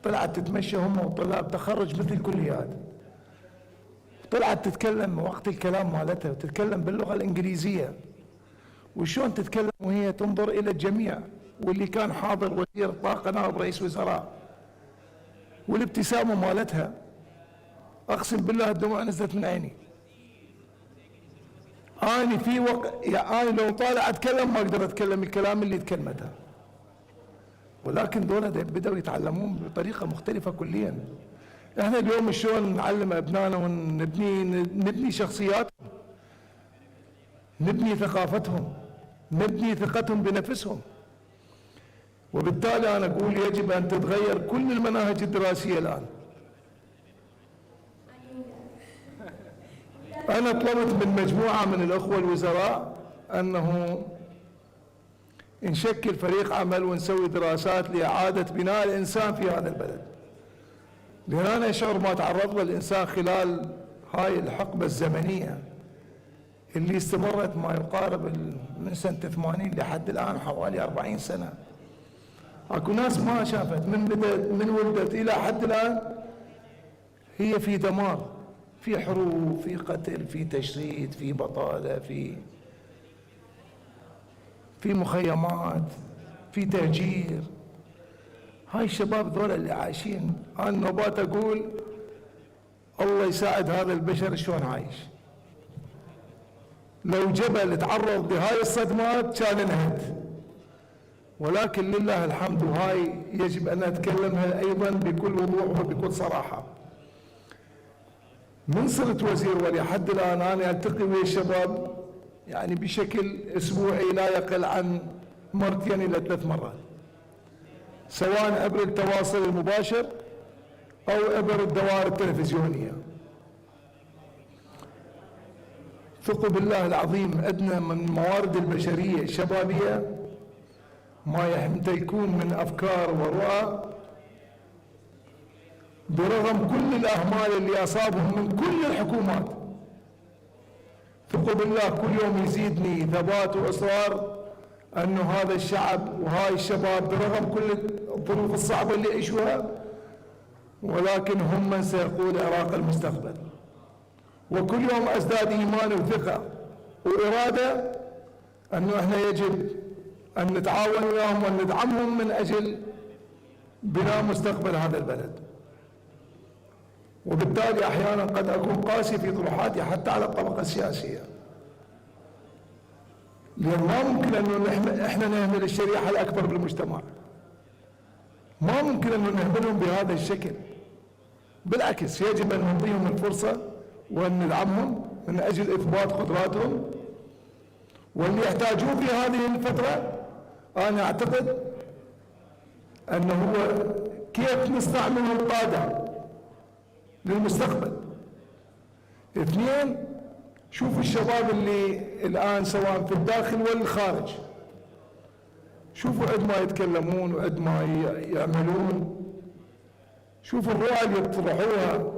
طلعت تتمشى هم والطلاب تخرج مثل الكليات، طلعت تتكلم وقت الكلام مالتها وتتكلم باللغه الانجليزيه، وشون تتكلم وهي تنظر الى الجميع، واللي كان حاضر وزير الطاقه نائب رئيس وزراء، والابتسامه مالتها اقسم بالله الدموع نزلت من عيني. اني في وقت يعني لو طالع اتكلم ما اقدر اتكلم الكلام اللي تكلمته، ولكن دول بدأوا يتعلمون بطريقه مختلفه كليا. احنا اليوم شلون نعلم ابنائنا ونبني شخصياتهم، نبني ثقافتهم، نبني ثقتهم بنفسهم. وبالتالي انا اقول يجب ان تتغير كل المناهج الدراسيه الان. انا طلبت من مجموعه من الاخوه الوزراء انه نشكل فريق عمل ونسوي دراسات لاعاده بناء الانسان في هذا البلد، لان انا اشعر ما تعرض له الانسان خلال هاي الحقبه الزمنيه اللي استمرت ما يقارب من سنه 80 لحد الان حوالي 40 سنه. اكو ناس ما شافت من ولدت الى حد الان هي في دمار، في حروب، في قتل، في تشريد، في بطاله، في مخيمات، في تهجير. هاي الشباب ذولا اللي عايشين. انا نوبات اقول الله يساعد هذا البشر شلون عايش. لو جبل تعرض لهاي الصدمات كان انهد، ولكن لله الحمد، وهاي يجب ان نتكلمها ايضا بكل وضوح وبكل صراحه. من صرت وزير ولحد الان انا التقي ويا الشباب يعني بشكل اسبوعي لا يقل عن مرتين الى 3 مرات، سواء عبر التواصل المباشر او عبر الدوائر التلفزيونيه. ثقوا بالله العظيم عندنا من الموارد البشريه الشبابيه ما يمتلكون من افكار ورؤى، برغم كل الاهمال اللي اصابهم من كل الحكومات. ثقوا بالله كل يوم يزيدني ثبات واصرار انه هذا الشعب وهاي الشباب برغم كل الظروف الصعبه اللي يعيشوها، ولكن هم من سيقود عراق المستقبل. وكل يوم ازداد ايمان وثقه واراده انه احنا يجب ان نتعاون وياهم وان ندعمهم من اجل بناء مستقبل هذا البلد. وبالتالي احيانا قد اكون قاسي في طروحاتي حتى على الطبقه السياسيه، لان ما ممكن انه احنا نهمل الشريحه الاكبر بالمجتمع، ما ممكن انه نهملهم بهذا الشكل. بالعكس يجب ان نعطيهم الفرصه وان ندعمهم من اجل اثبات قدراتهم، واللي يحتاجوه في هذه الفتره انا اعتقد انه هو كيف نصنع منهم قاده للمستقبل. 2، شوفوا الشباب اللي الآن سواء في الداخل والخارج، شوفوا عد ما يتكلمون وعد ما يعملون، شوفوا الرؤى اللي يطرحوها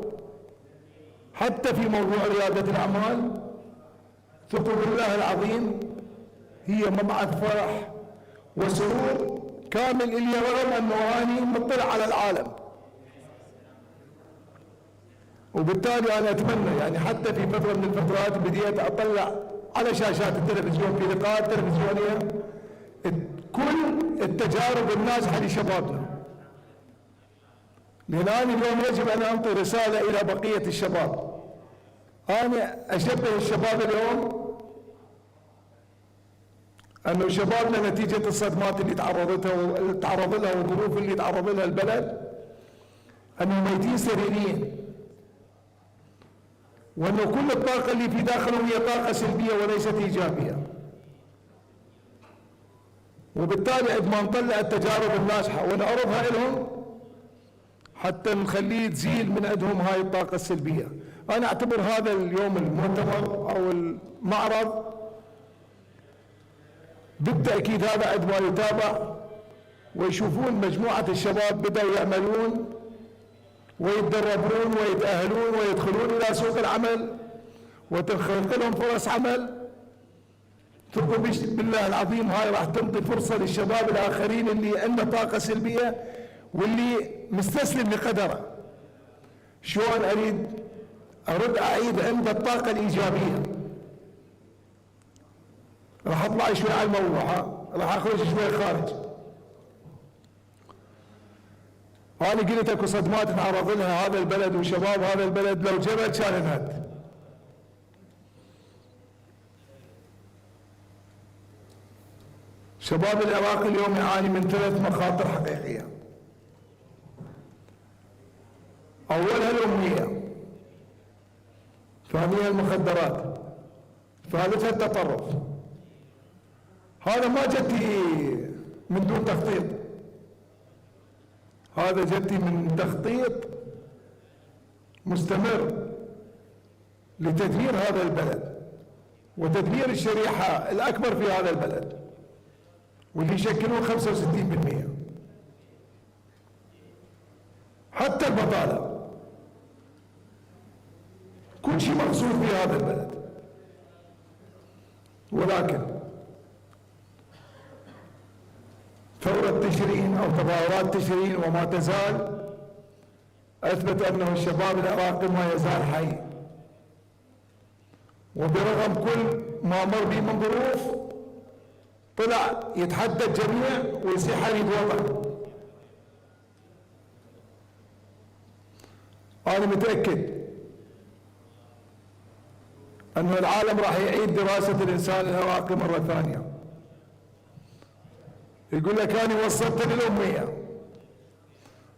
حتى في موضوع ريادة الأعمال. ثقوا بالله العظيم هي مبعث فرح وسرور كامل اللي رغم أنه هاني مطلع على العالم. وبالتالي أنا أتمنى يعني حتى في فترة من الفترات بديت أطلع على شاشات التلفزيون في لقاءات تلفزيونية كل التجارب الناجحة لشبابنا، لأن أنا اليوم يجب أن أنطي رسالة إلى بقية الشباب. أنا أشبه الشباب اليوم أنه شبابنا نتيجة الصدمات اللي تعرض لها والظروف اللي تعرض لها البلد أنهم ميتين سريريين، وأنه كل الطاقة اللي في داخلهم هي طاقة سلبية وليست إيجابية. وبالتالي عندما نطلع التجارب الناجحة ونعرضها لهم حتى نخليه تزيل من عندهم هاي الطاقة السلبية. أنا أعتبر هذا اليوم المؤتمر أو المعرض بالتأكيد هذا عندما يتابع ويشوفون مجموعة الشباب بدأوا يعملون ويتدربون ويتأهلون ويدخلون إلى سوق العمل وتخلق لهم فرص عمل، ثقوا بالله العظيم هاي راح تنطي فرصة للشباب الآخرين اللي عنده طاقة سلبية واللي مستسلم لقدره. شلون أرد أعيد عنده الطاقة الإيجابية. راح أطلع شوي على الموضوع، راح أخرج شوي خارج. أنا قلت اكو صدمات تعرض لها هذا البلد وشباب هذا البلد لو جبل كان انهد. شباب العراق اليوم يعاني من 3 مخاطر حقيقية. أولها الأمية، ثانيها المخدرات، ثالثها التطرف. هذا ما جتي من دون تخطيط، هذا جتي من تخطيط مستمر لتدمير هذا البلد وتدمير الشريحة الأكبر في هذا البلد واللي يشكلون 65%. حتى البطالة، كل شيء مقصود في هذا البلد. ولكن ثورة تشرين أو تظاهرات تشرين وما تزال أثبت أنه الشباب العراقي ما يزال حي، وبرغم كل ما مر به من ظروف طلع يتحدى الجميع ويصير حريد وطن. أنا متأكد أن العالم راح يعيد دراسة الإنسان العراقي مرة ثانية. يقول لك أنا وصلت للأمية،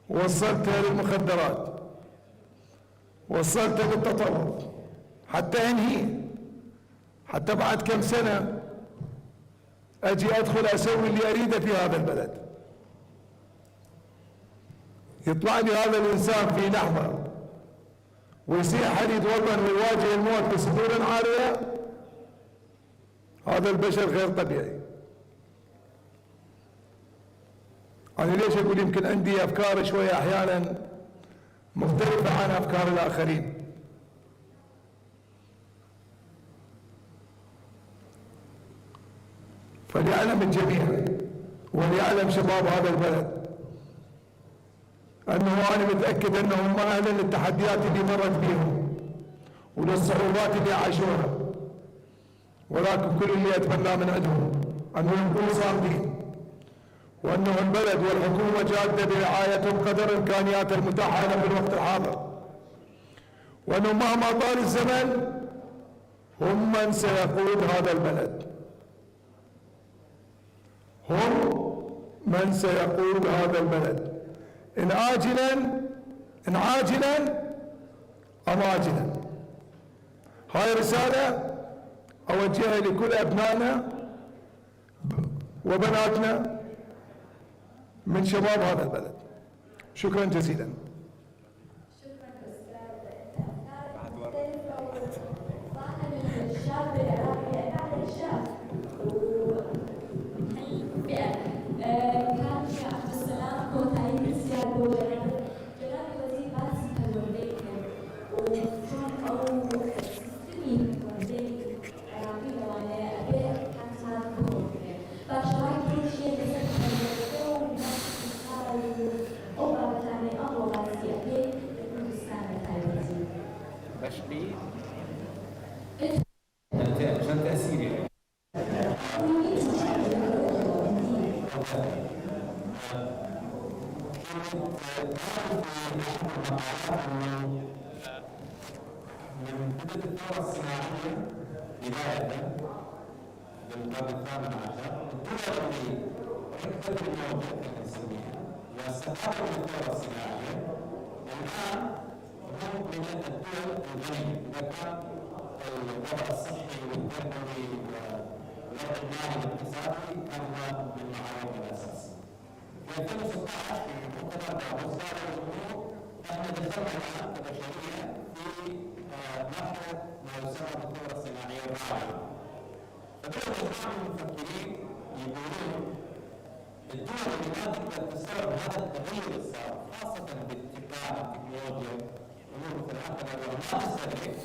وصلت للمخدرات، وصلت للتطرف، حتى أنهي، حتى بعد كم سنة أجي أدخل أسوي اللي أريده في هذا البلد. يطلع لي هذا الإنسان في لحظة ويصير حديد وطن ويواجه الموت بصدور عارية. هذا البشر غير طبيعي. أنا ليش أقول يمكن عندي أفكار شوية أحيانا مختلفة عن أفكار الآخرين. فليعلم الجميع وليعلم شباب هذا البلد أنه أنا متأكد أنهم ما أهلا للتحديات اللي مرت بهم وللصعوبات اللي عاشوها، ولكن كل اللي أتمناه من عندهم أنهم يكونوا صامدين، وأنه البلد والحكومة جادة برعايتهم قدر الإمكانيات المتاحة لهم في الوقت الحاضر، وأنه مهما طال الزمن هم من سيقود هذا البلد، هم من سيقود هذا البلد إن عاجلا أم آجلا. هاي رسالة أوجهها لكل أبنائنا وبناتنا من شباب هذا البلد. شكرا جزيلا. من بدء الثورة الصناعية بداية بالقرن الثامن عشر الدول اللي ركبت الموجة كما نسميها واستفادوا من الثورة الصناعية الآن هم من الدول الغنية إذا كان الوضع الصحي والتربوي والوضع المالي والاقتصادي كان هو من المعايير الأساسية. في 2016 في مؤتمر دافوس قال الجمهور احنا دخلنا كبشرية في مرحلة ما يسمى بالثورة الصناعية الرابعة. فبدأوا مجموعة من المفكرين يقولون الدول اللي ما تقدر تستوعب هذا التغير اللي صار خاصة باتباع التكنولوجيا امور مثل هذا لو ما تستهلك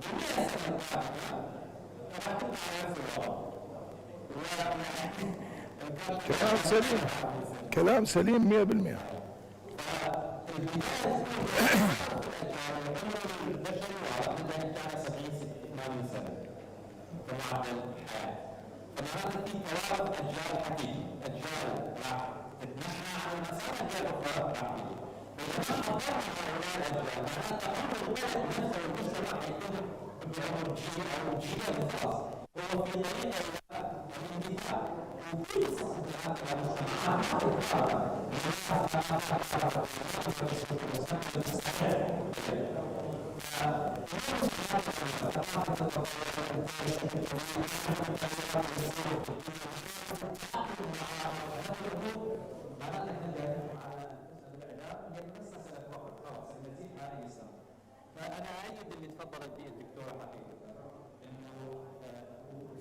جميع السنة القادمة راح تبقى على نفس الوضع. كلام سليم، كلام سليم 100%. معدل الحياة. فمعناته في توارث أجيال حقيقي، أجيال راح تتنحى عن المسار، أجيال أخرى راح تيجي. فإذا ما حضرنا هؤلاء الأجيال معناته عمر البلد نفسه والمجتمع حيكون بعمر جيل أو جيلين خاص، هو في طريقة إلى الانتهاء. وفي صحة المجتمعات فأنا أؤيد اللي تفضلت به الدكتورة حقيقة إنه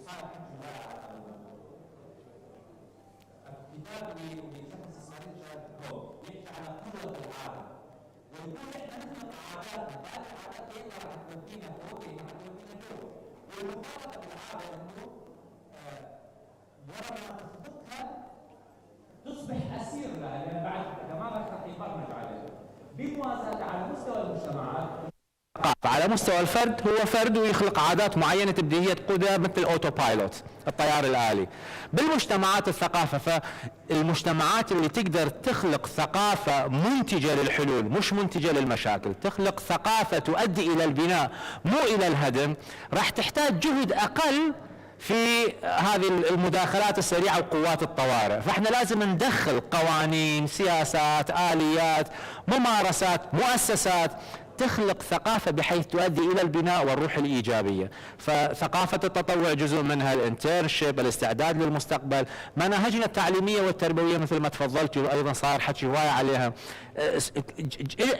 صار حجم على الموضوع. الكتاب اللي بيشخص الصريح هو يحكي على قوة العالم ويقول إحنا نخلق عاداتنا، بعد العادات هي اللي راح تودينا فوق هي راح تودينا جوا. والمفارقة بالعادة إنه ورا ما تخلقها تصبح أسير لها لأن بعد كمان راح يبرمج عليها. بالموازاة على مستوى المجتمعات على مستوى الفرد هو فرد ويخلق عادات معينة تبدي هي تقودها مثل الأوتو بايلوت الطيار الآلي. بالمجتمعات الثقافة فالمجتمعات اللي تقدر تخلق ثقافة منتجة للحلول مش منتجة للمشاكل، تخلق ثقافة تؤدي إلى البناء مو إلى الهدم، راح تحتاج جهد أقل في هذه المداخلات السريعة وقوات الطوارئ. فاحنا لازم ندخل قوانين، سياسات، آليات، ممارسات، مؤسسات تخلق ثقافة بحيث تؤدي إلى البناء والروح الإيجابية. فثقافة التطوع جزء منها، الانترنشيب، الاستعداد للمستقبل، مناهجنا التعليمية والتربوية مثل ما تفضلت وأيضا صار حكي هواية عليها.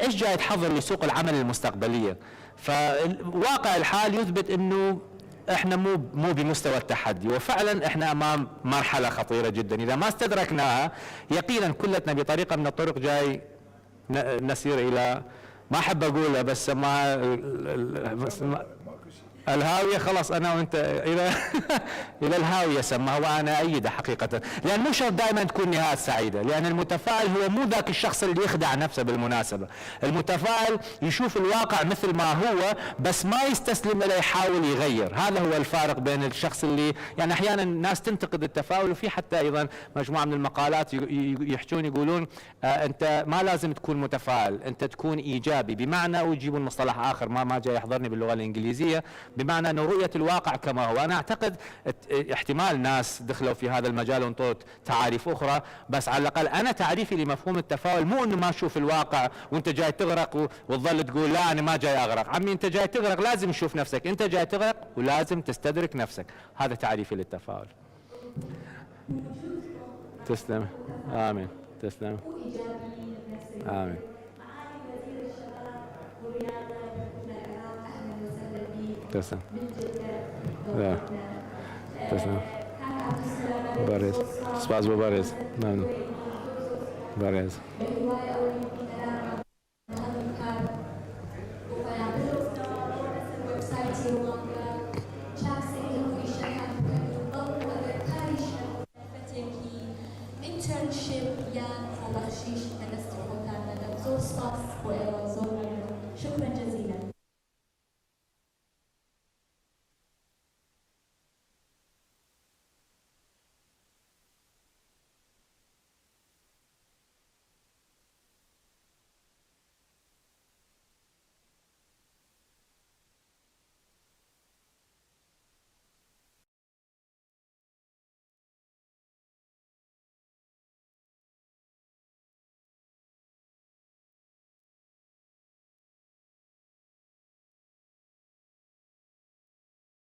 إيش جاي تحضر لسوق العمل المستقبلية؟ فالواقع الحال يثبت إنه احنا مو بمستوى التحدي، وفعلا احنا امام مرحله خطيره جدا اذا ما استدركناها يقينا كلتنا بطريقه من الطرق جاي نسير الى ما احب اقولها بس ما الهاويه. خلاص انا وانت الى الهاويه سماها، وانا ايده حقيقه، لان مو شرط دائما تكون نهايه سعيده، لان المتفائل هو مو ذاك الشخص اللي يخدع نفسه. بالمناسبه المتفائل يشوف الواقع مثل ما هو بس ما يستسلم له، يحاول يغير. هذا هو الفارق بين الشخص اللي يعني احيانا الناس تنتقد التفاؤل، وفي حتى ايضا مجموعه من المقالات يحجون يقولون انت ما لازم تكون متفائل، انت تكون ايجابي، بمعنى ويجيبون مصطلح اخر ما جاي يحضرني باللغه الانجليزيه، بمعنى أن رؤية الواقع كما هو. أنا أعتقد احتمال ناس دخلوا في هذا المجال وانطوا تعاريف أخرى، بس على الأقل أنا تعريفي لمفهوم التفاؤل مو أنه ما أشوف الواقع وأنت جاي تغرق وتظل تقول لا أنا ما جاي أغرق. عمي أنت جاي تغرق لازم تشوف نفسك، أنت جاي تغرق ولازم تستدرك نفسك. هذا تعريفي للتفاؤل. تسلم. آمين. تسلم. آمين. تسلم. لا تسلم. بارز سباز بارز نعم بارز شكرا جزيلا.